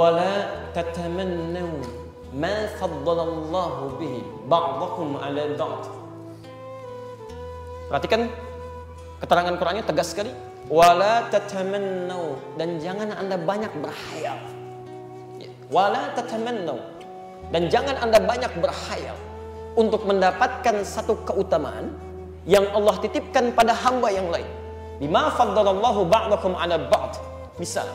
wala tatamannu ma faddalallahu bihi ba'dakum 'ala ba'd. Perhatikan keterangan Qur'annya tegas sekali. Wala tatamannu, dan jangan Anda banyak berhayal. Wala tatamannu, dan jangan Anda banyak berhayal untuk mendapatkan satu keutamaan yang Allah titipkan pada hamba yang lain. Bima faddalallahu ba'dakum 'ala ba'd. Misal,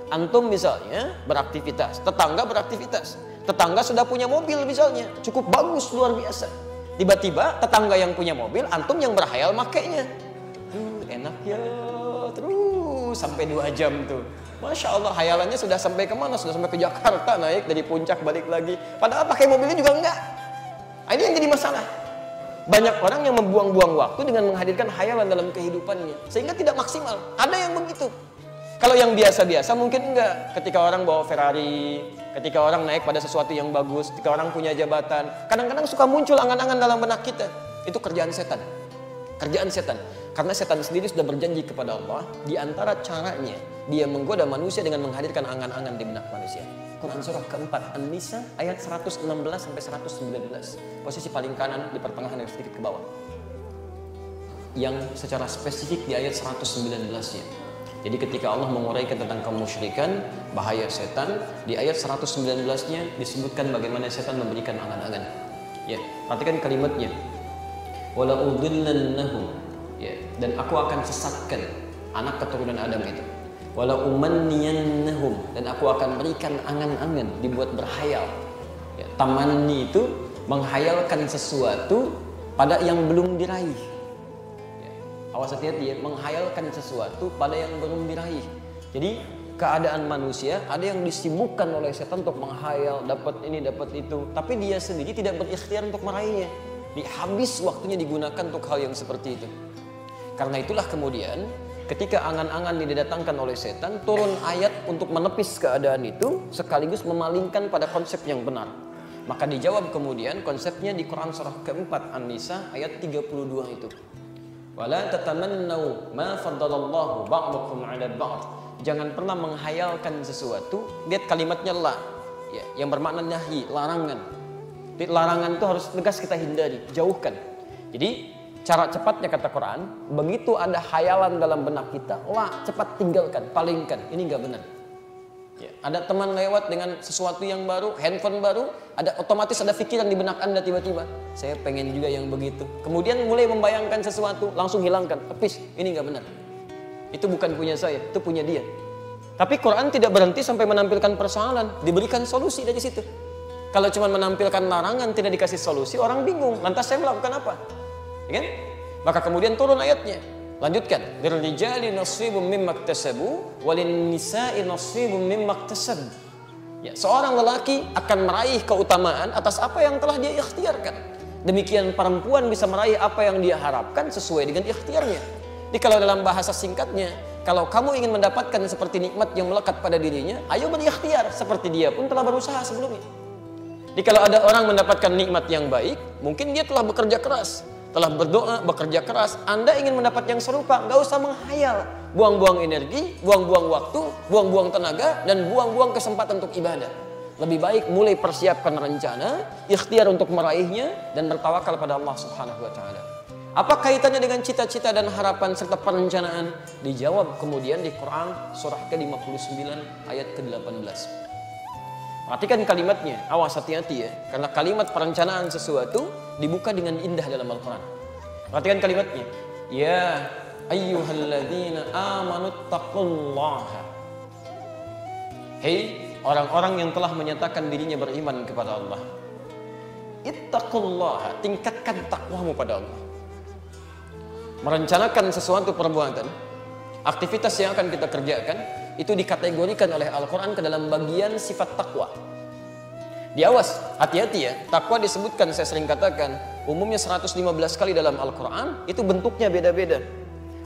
antum misalnya beraktivitas, tetangga beraktivitas. Tetangga sudah punya mobil misalnya, cukup bagus, luar biasa. Tiba-tiba tetangga yang punya mobil, antum yang berhayal makainya. Enak ya, terus sampai 2 jam tuh. Masya Allah, hayalannya sudah sampai kemana? Sudah sampai ke Jakarta, naik dari puncak balik lagi. Padahal pakai mobilnya juga enggak. Nah, ini yang jadi masalah. Banyak orang yang membuang-buang waktu dengan menghadirkan hayalan dalam kehidupannya, sehingga tidak maksimal. Ada yang begitu. Kalau yang biasa-biasa mungkin enggak. Ketika orang bawa Ferrari, ketika orang naik pada sesuatu yang bagus, ketika orang punya jabatan, kadang-kadang suka muncul angan-angan dalam benak kita. Itu kerjaan setan. Kerjaan setan. Karena setan sendiri sudah berjanji kepada Allah, di antara caranya dia menggoda manusia dengan menghadirkan angan-angan di benak manusia. Quran surah keempat An-Nisa ayat 116 sampai 119. Posisi paling kanan di pertengahan yang sedikit ke bawah. Yang secara spesifik di ayat 119-nya. Jadi ketika Allah menguraikan tentang kemusyrikan, bahaya setan, di ayat 119-nya disebutkan bagaimana setan memberikan angan-angan. Ya, perhatikan kalimatnya. Wala udillannahum, ya, dan aku akan sesatkan anak keturunan Adam itu. Wala umanniyannahum, dan aku akan berikan angan-angan, dibuat berhayal. Ya, tamanni itu menghayalkan sesuatu pada yang belum diraih. Ya, awas hati-hati ya, menghayalkan sesuatu pada yang belum diraih. Jadi keadaan manusia ada yang disibukkan oleh setan untuk menghayal, dapat ini, dapat itu, tapi dia sendiri tidak berikhtiar untuk meraihnya. Habis waktunya digunakan untuk hal yang seperti itu. Karena itulah kemudian ketika angan-angan didatangkan oleh setan, turun ayat untuk menepis keadaan itu sekaligus memalingkan pada konsep yang benar. Maka dijawab kemudian konsepnya di Quran surah keempat An-Nisa ayat 32 itu. Wala tatamannu ma faddalallahu ba'dakum 'ala ba'd. Jangan pernah menghayalkan sesuatu. Lihat kalimatnya la, ya, yang bermakna nahyi, larangan. Larangan itu harus tegas kita hindari, jauhkan. Jadi cara cepatnya kata Quran, begitu ada hayalan dalam benak kita, cepat tinggalkan, palingkan. Ini nggak benar. Ya, ada teman lewat dengan sesuatu yang baru, handphone baru, otomatis ada pikiran di benak Anda tiba-tiba. Saya pengen juga yang begitu. Kemudian mulai membayangkan sesuatu, langsung hilangkan, tepis. Ini nggak benar. Itu bukan punya saya, itu punya dia. Tapi Quran tidak berhenti sampai menampilkan persoalan, diberikan solusi dari situ. Kalau cuma menampilkan larangan, tidak dikasih solusi, orang bingung. Lantas saya melakukan apa? Ya kan? Maka kemudian turun ayatnya. Lanjutkan. Lirijali nasibum mimma iktasabu walin nisa'i nasibum mimma iktasab. Ya, seorang lelaki akan meraih keutamaan atas apa yang telah dia ikhtiarkan. Demikian perempuan bisa meraih apa yang dia harapkan sesuai dengan ikhtiarnya. Jadi kalau dalam bahasa singkatnya, kalau kamu ingin mendapatkan seperti nikmat yang melekat pada dirinya, ayo berikhtiar seperti dia pun telah berusaha sebelumnya. Jadi kalau ada orang mendapatkan nikmat yang baik, mungkin dia telah bekerja keras, telah berdoa, bekerja keras. Anda ingin mendapat yang serupa, nggak usah menghayal, buang-buang energi, buang-buang waktu, buang-buang tenaga, dan buang-buang kesempatan untuk ibadah. Lebih baik mulai persiapkan rencana, ikhtiar untuk meraihnya, dan bertawakal pada Allah Subhanahu Wa Taala. Apa kaitannya dengan cita-cita dan harapan serta perencanaan? Dijawab kemudian di Quran surah ke-59 ayat ke-18. Perhatikan kalimatnya, awas hati-hati ya, karena kalimat perencanaan sesuatu dibuka dengan indah dalam Al-Quran. Perhatikan kalimatnya, ya ayyuhalladzina amanu taqullaha. Hei orang-orang yang telah menyatakan dirinya beriman kepada Allah, ittaqullaha, tingkatkan takwamu pada Allah. Merencanakan sesuatu perbuatan, aktivitas yang akan kita kerjakan, itu dikategorikan oleh Al-Quran ke dalam bagian sifat takwa. Diawas, hati-hati ya, takwa disebutkan, saya sering katakan, umumnya 115 kali dalam Al-Quran, itu bentuknya beda-beda.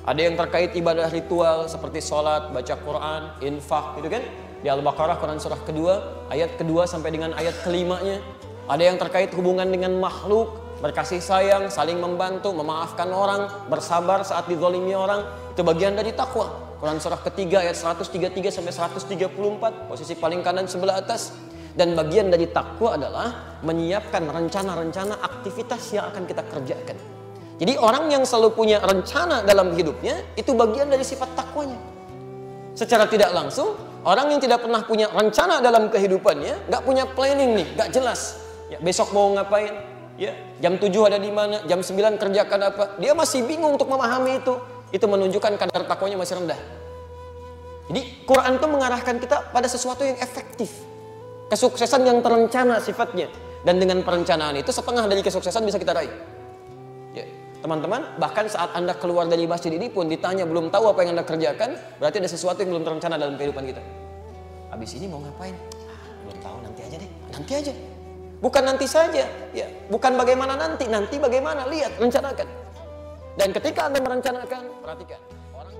Ada yang terkait ibadah ritual seperti sholat, baca Quran, infak, gitu kan? Di Al-Baqarah Quran surah kedua, ayat kedua sampai dengan ayat kelimanya. Ada yang terkait hubungan dengan makhluk, berkasih sayang, saling membantu, memaafkan orang, bersabar saat dizalimi orang, itu bagian dari takwa. Quran surah ketiga ayat 133 sampai 134, posisi paling kanan sebelah atas. Dan bagian dari takwa adalah menyiapkan rencana-rencana aktivitas yang akan kita kerjakan. Jadi orang yang selalu punya rencana dalam hidupnya, itu bagian dari sifat takwanya. Secara tidak langsung, orang yang tidak pernah punya rencana dalam kehidupannya, nggak punya planning nih, nggak jelas. Ya, besok mau ngapain? Ya, jam 7 ada di mana? Jam 9 kerjakan apa? Dia masih bingung untuk memahami itu. Itu menunjukkan kadar takwanya masih rendah. Jadi Quran itu mengarahkan kita pada sesuatu yang efektif. Kesuksesan yang terencana sifatnya. Dan dengan perencanaan itu setengah dari kesuksesan bisa kita raih. Ya, teman-teman, bahkan saat Anda keluar dari masjid ini pun ditanya belum tahu apa yang Anda kerjakan, berarti ada sesuatu yang belum terencana dalam kehidupan kita. Habis ini mau ngapain? Belum tahu, nanti aja deh. Nanti aja. Bukan nanti saja, ya. Bukan bagaimana nanti bagaimana, lihat, rencanakan. Dan ketika Anda merencanakan, perhatikan. Orang